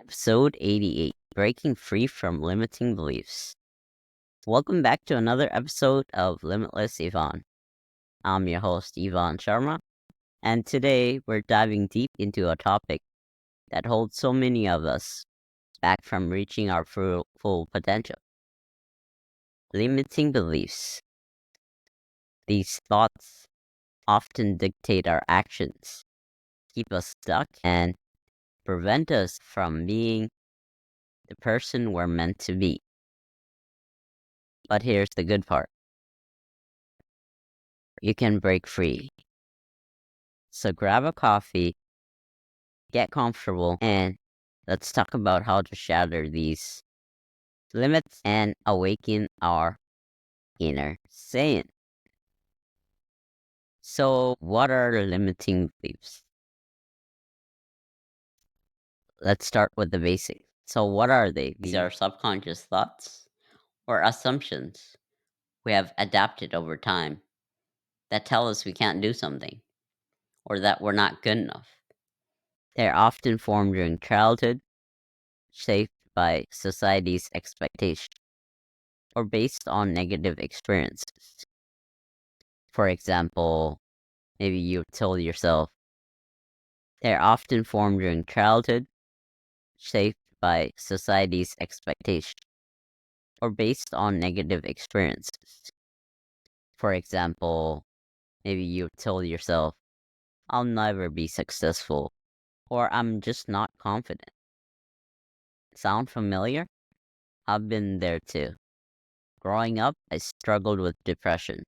Episode 88 Breaking Free from Limiting Beliefs. Welcome back to another episode of Limitless Yvonne. I'm your host, Yvonne Sharma, and today we're diving deep into a topic that holds so many of us back from reaching our full potential. Limiting beliefs. These thoughts often dictate our actions, keep us stuck, and prevent us from being the person we're meant to be. But here's the good part. You can break free. So grab a coffee, get comfortable, and let's talk about how to shatter these limits and awaken our inner Saiyan. So what are the limiting beliefs? Let's start with the basics. So what are they? These are subconscious thoughts or assumptions we have adapted over time that tell us we can't do something or that we're not good enough. They're often formed during childhood, shaped by society's expectations, or based on negative experiences. For example, maybe you told yourself, they're often formed during childhood, shaped by society's expectations, or based on negative experiences. For example, maybe you told yourself, I'll never be successful, or I'm just not confident. Sound familiar? I've been there too. Growing up, I struggled with depression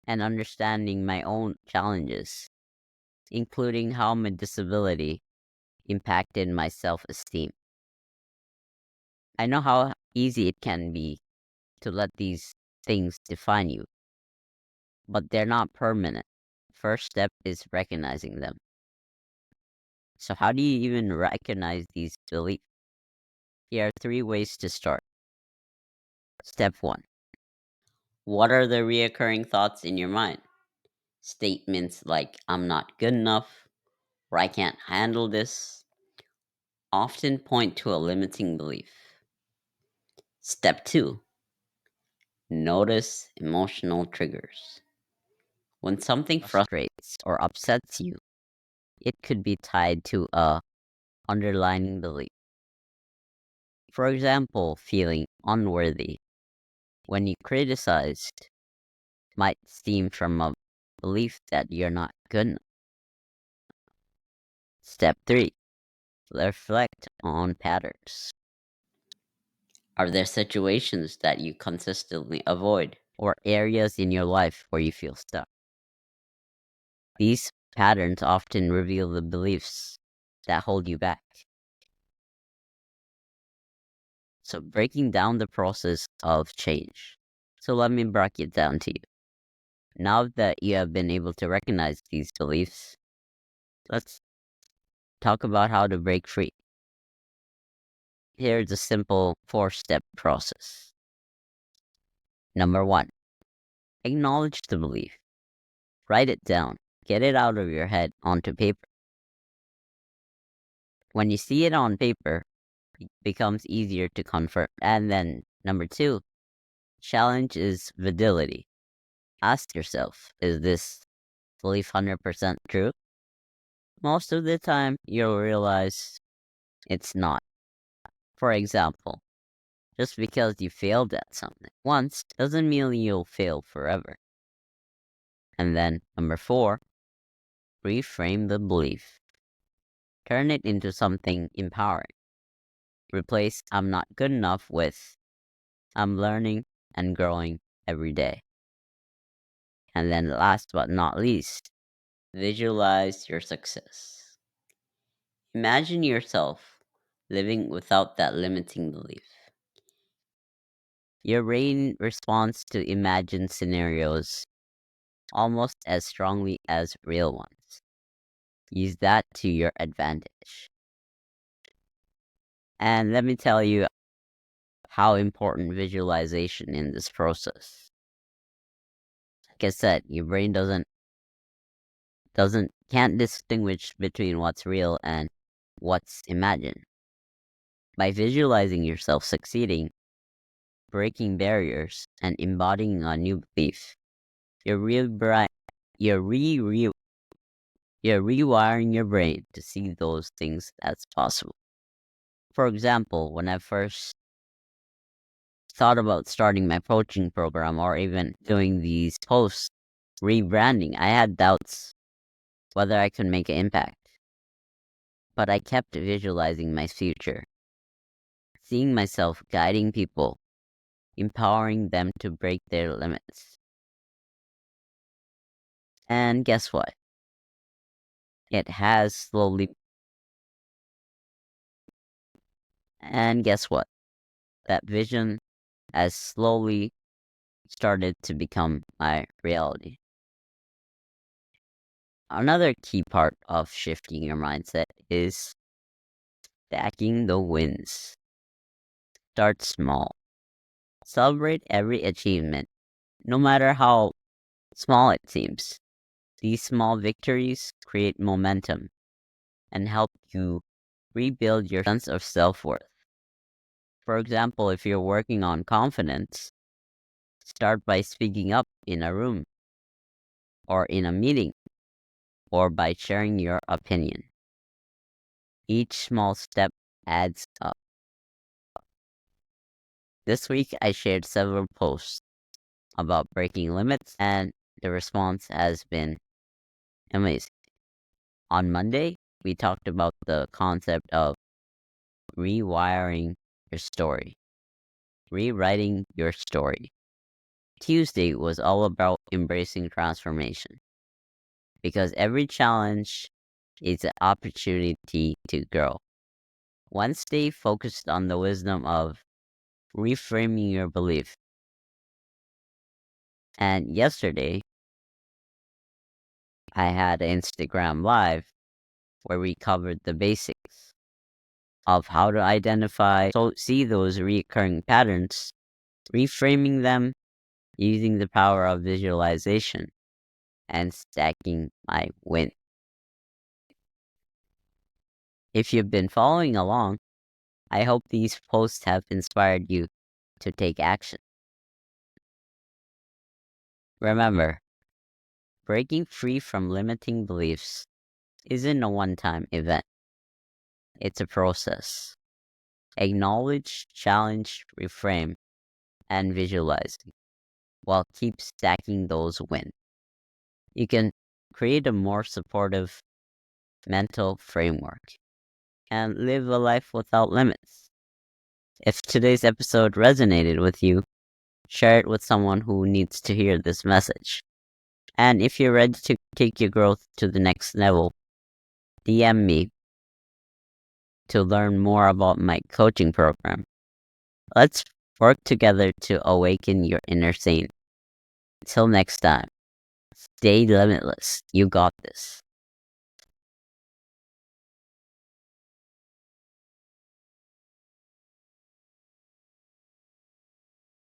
and understanding my own challenges, including how my disability impacted my self-esteem. I know how easy it can be to let these things define you, but they're not permanent. First step is recognizing them. So how do you even recognize these beliefs? Here are 3 ways to start. Step 1. What are the reoccurring thoughts in your mind? Statements like, I'm not good enough, or I can't handle this, often point to a limiting belief. Step 2. Notice emotional triggers. When something frustrates or upsets you, it could be tied to a underlying belief. For example, feeling unworthy when you criticized might stem from a belief that you're not good enough. Step 3. Reflect on patterns. Are there situations that you consistently avoid, or areas in your life where you feel stuck? These patterns often reveal the beliefs that hold you back. So breaking down the process of change. So let me break it down to you. Now that you have been able to recognize these beliefs, let's talk about how to break free. Here's a simple 4-step process. Number 1, acknowledge the belief. Write it down. Get it out of your head onto paper. When you see it on paper, it becomes easier to confirm. And then number 2, challenge is validity. Ask yourself, is this belief 100% true? Most of the time, you'll realize it's not. For example, just because you failed at something once doesn't mean you'll fail forever. And then number 4, reframe the belief. Turn it into something empowering. Replace I'm not good enough with I'm learning and growing every day. And then last but not least, visualize your success. Imagine yourself living without that limiting belief. Your brain responds to imagined scenarios almost as strongly as real ones. Use that to your advantage. And let me tell you how important visualization in this process. Like I said, your brain can't distinguish between what's real and what's imagined. By visualizing yourself succeeding, breaking barriers, and embodying a new belief, you're, you're, you're rewiring your brain to see those things as possible. For example, when I first thought about starting my coaching program or even doing these posts, rebranding, I had doubts whether I could make an impact. But I kept visualizing my future, seeing myself guiding people, empowering them to break their limits. And guess what? It has slowly. And guess what? That vision has slowly started to become my reality. Another key part of shifting your mindset is stacking the wins. Start small. Celebrate every achievement, no matter how small it seems. These small victories create momentum and help you rebuild your sense of self-worth. For example, if you're working on confidence, start by speaking up in a room or in a meeting or by sharing your opinion. Each small step adds up. This week, I shared several posts about breaking limits, and the response has been amazing. On Monday, we talked about the concept of rewiring your story, rewriting your story. Tuesday was all about embracing transformation because every challenge is an opportunity to grow. Wednesday focused on the wisdom of reframing your belief. And yesterday, I had an Instagram Live where we covered the basics of how to identify, so see those recurring patterns, reframing them using the power of visualization, and stacking my win. If you've been following along, I hope these posts have inspired you to take action. Remember, breaking free from limiting beliefs isn't a one-time event. It's a process. Acknowledge, challenge, reframe, and visualize, while keep stacking those wins. You can create a more supportive mental framework and live a life without limits. If today's episode resonated with you, share it with someone who needs to hear this message. And if you're ready to take your growth to the next level, DM me to learn more about my coaching program. Let's work together to awaken your inner Saiyan. Until next time, stay limitless. You got this.